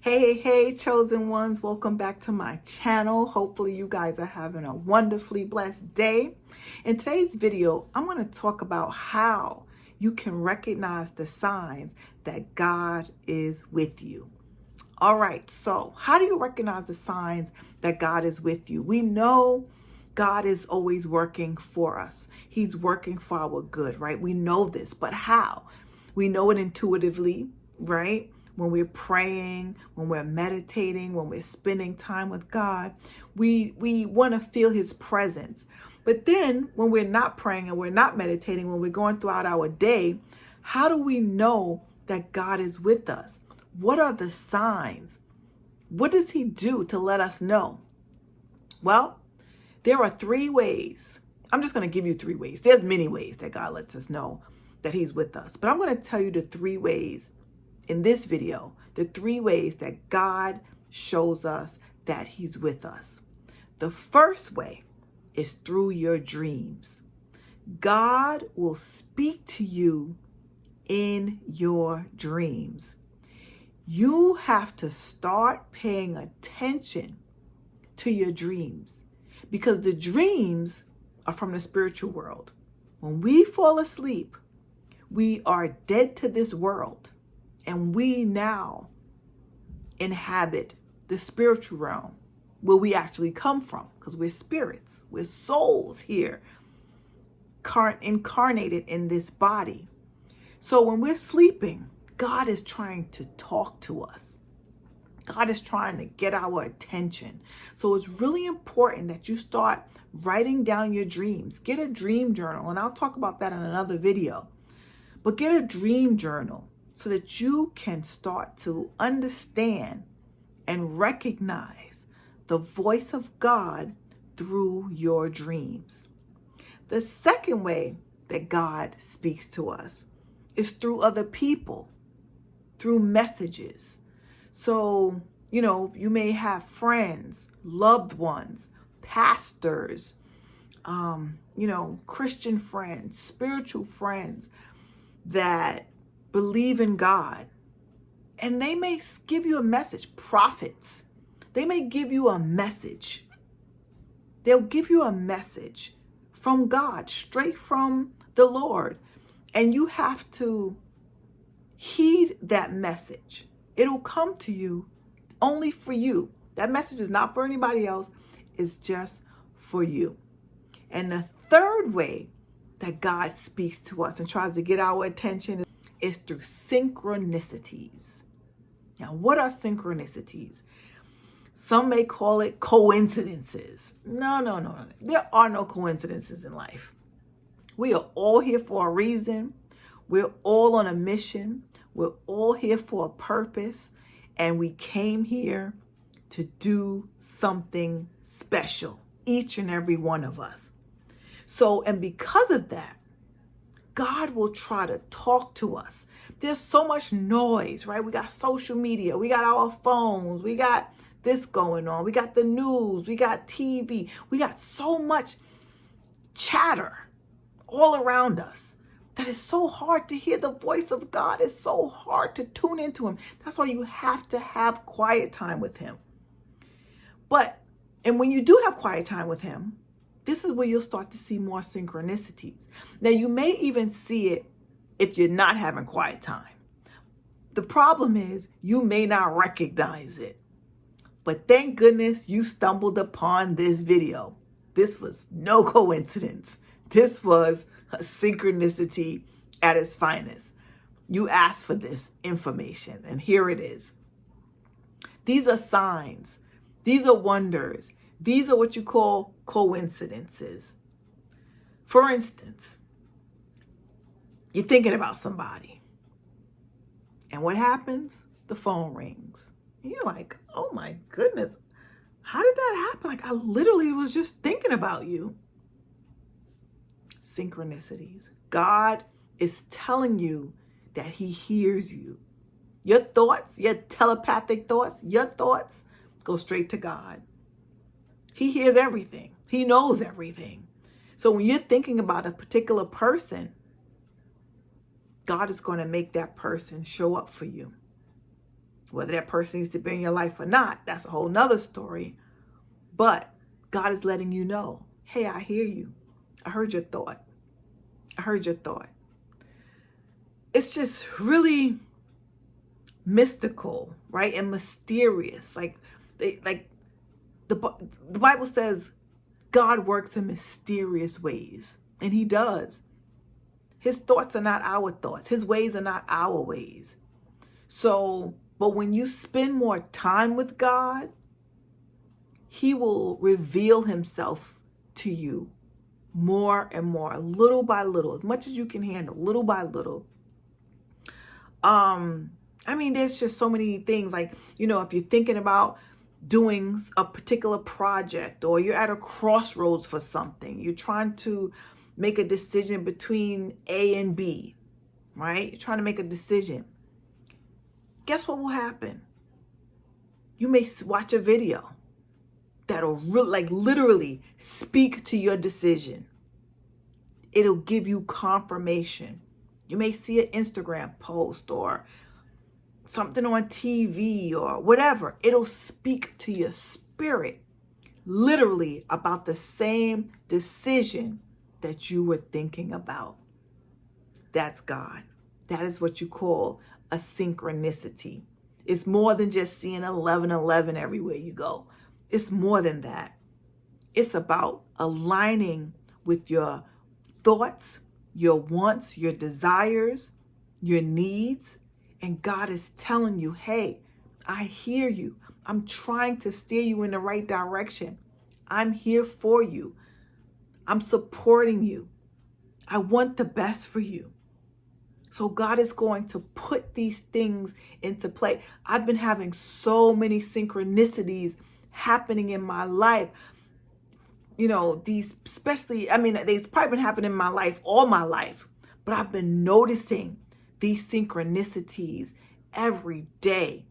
Hey, chosen ones, welcome back to my channel. Hopefully you guys are having a wonderfully blessed day. In today's video, I'm going to talk about how you can recognize the signs that God is with you. All right, so how do you recognize the signs that God is with you? We know God is always working for us. He's working for our good, right? We know this, but how? We know it intuitively, right? When we're praying, when we're meditating, when we're spending time with God, we want to feel his presence. But then when we're not praying and we're not meditating, when we're going throughout our day, how do we know that God is with us? What are the signs? What does he do to let us know? Well, there are 3 ways. I'm just going to give you 3 ways. There's many ways that God lets us know that he's with us. But I'm going to tell you the 3 ways in this video, the 3 ways that God shows us that he's with us. The first way is through your dreams. God will speak to you in your dreams. You have to start paying attention to your dreams because the dreams are from the spiritual world. When we fall asleep, we are dead to this world. And we now inhabit the spiritual realm where we actually come from because we're spirits, we're souls here, incarnated in this body. So when we're sleeping, God is trying to talk to us. God is trying to get our attention. So it's really important that you start writing down your dreams. Get a dream journal, and I'll talk about that in another video. But get a dream journal so that you can start to understand and recognize the voice of God through your dreams. The second way that God speaks to us is through other people, through messages. So, you may have friends, loved ones, pastors, Christian friends, spiritual friends that believe in God, and they may give you a message. Prophets, they may give you a message. They'll give you a message from God, straight from the Lord, and you have to heed that message. It'll come to you only for you. That message is not for anybody else. It's just for you. And the third way that God speaks to us and tries to get our attention is through synchronicities. Now, what are synchronicities? Some may call it coincidences. No. There are no coincidences in life. We are all here for a reason. We're all on a mission. We're all here for a purpose. And we came here to do something special, each and every one of us. So, and because of that, God will try to talk to us. There's so much noise, right? We got social media, we got our phones, we got this going on, we got the news, we got TV, we got so much chatter all around us that it's so hard to hear the voice of God. It's so hard to tune into him. That's why you have to have quiet time with him. And when you do have quiet time with him, this is where you'll start to see more synchronicities. Now, you may even see it if you're not having quiet time. The problem is you may not recognize it. But thank goodness you stumbled upon this video. This was no coincidence. This was a synchronicity at its finest. You asked for this information, and here it is. These are signs. These are wonders. These are what you call coincidences. For instance, you're thinking about somebody, and what happens? The phone rings. And you're like, oh my goodness, how did that happen? Like, I literally was just thinking about you. Synchronicities. God is telling you that he hears you. Your thoughts, your telepathic thoughts, your thoughts go straight to God. He hears everything. He knows everything. So when you're thinking about a particular person, God is going to make that person show up for you. Whether that person needs to be in your life or not, that's a whole nother story. But God is letting you know, hey, I hear you. I heard your thought. I heard your thought. It's just really mystical, right? And mysterious. Like the Bible says God works in mysterious ways. And he does. His thoughts are not our thoughts. His ways are not our ways. So, but when you spend more time with God, he will reveal himself to you more and more, little by little, as much as you can handle, little by little. I mean, there's just so many things, like, you know, if you're thinking about doing a particular project, or you're at a crossroads for something, you're trying to make a decision between A and B, right? You're trying to make a decision. Guess what will happen? You may watch a video that'll literally speak to your decision. It'll give you confirmation. You may see an Instagram post or something on TV or whatever. It'll speak to your spirit literally about the same decision that you were thinking about. That's God. That is what you call a synchronicity. It's more than just seeing 11:11 everywhere you go. It's more than that. It's about aligning with your thoughts, your wants, your desires, your needs. And God is telling you, hey, I hear you. I'm trying to steer you in the right direction. I'm here for you. I'm supporting you. I want the best for you. So God is going to put these things into play. I've been having so many synchronicities happening in my life. You know, these especially, I mean, they've probably been happening in my life, all my life. But I've been noticing these synchronicities every day,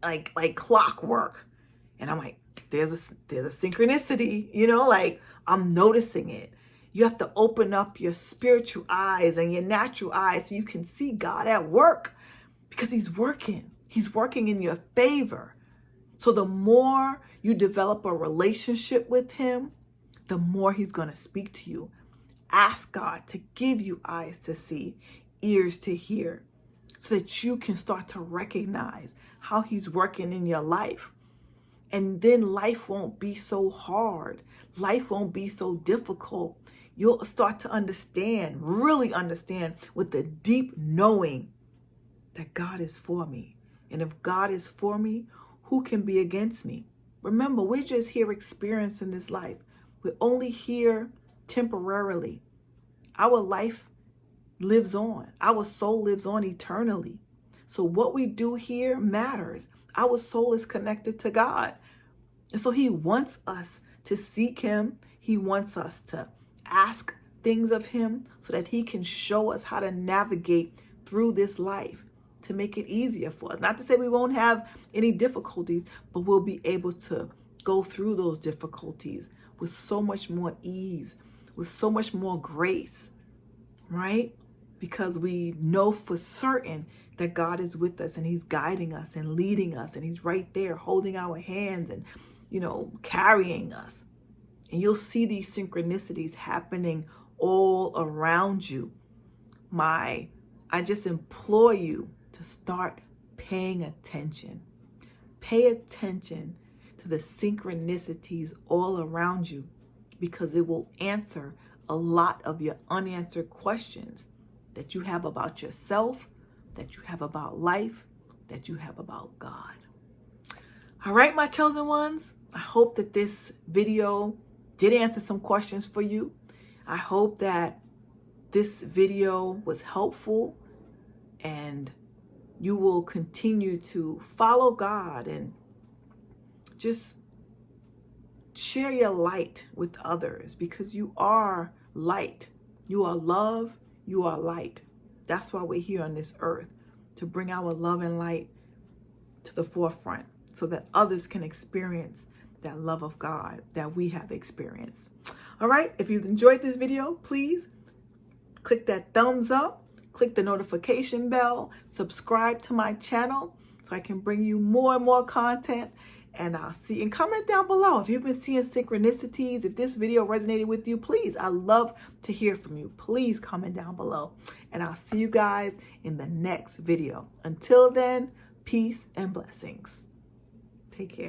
like clockwork. And I'm like, there's a synchronicity, you know, like I'm noticing it. You have to open up your spiritual eyes and your natural eyes so you can see God at work, because he's working. He's working in your favor. So the more you develop a relationship with him, the more he's going to speak to you. Ask God to give you eyes to see, ears to hear, so that you can start to recognize how he's working in your life. And then life won't be so hard. Life won't be so difficult. You'll start to understand, really understand, with the deep knowing that God is for me. And if God is for me, who can be against me? Remember, we're just here experiencing this life. We're only here temporarily. Our life lives on. Our soul lives on eternally. So what we do here matters. Our soul is connected to God. And so he wants us to seek him. He wants us to ask things of him so that he can show us how to navigate through this life, to make it easier for us. Not to say we won't have any difficulties, but we'll be able to go through those difficulties with so much more ease, with so much more grace, right? Because we know for certain that God is with us and he's guiding us and leading us, and he's right there holding our hands and, you know, carrying us. And you'll see these synchronicities happening all around you. I just implore you to start paying attention. Pay attention to the synchronicities all around you, because it will answer a lot of your unanswered questions that you have about yourself, that you have about life, that you have about God. All right, my chosen ones, I hope that this video did answer some questions for you. I hope that this video was helpful and you will continue to follow God and just share your light with others, because you are light. You are love. You are light. That's why we're here on this earth, to bring our love and light to the forefront so that others can experience that love of God that we have experienced. All right. If you've enjoyed this video, please click that thumbs up. click the notification bell, subscribe to my channel so I can bring you more and more content. And I'll see, and comment down below if you've been seeing synchronicities. If this video resonated with you, please, I love to hear from you. Please comment down below. And I'll see you guys in the next video. Until then, peace and blessings. Take care.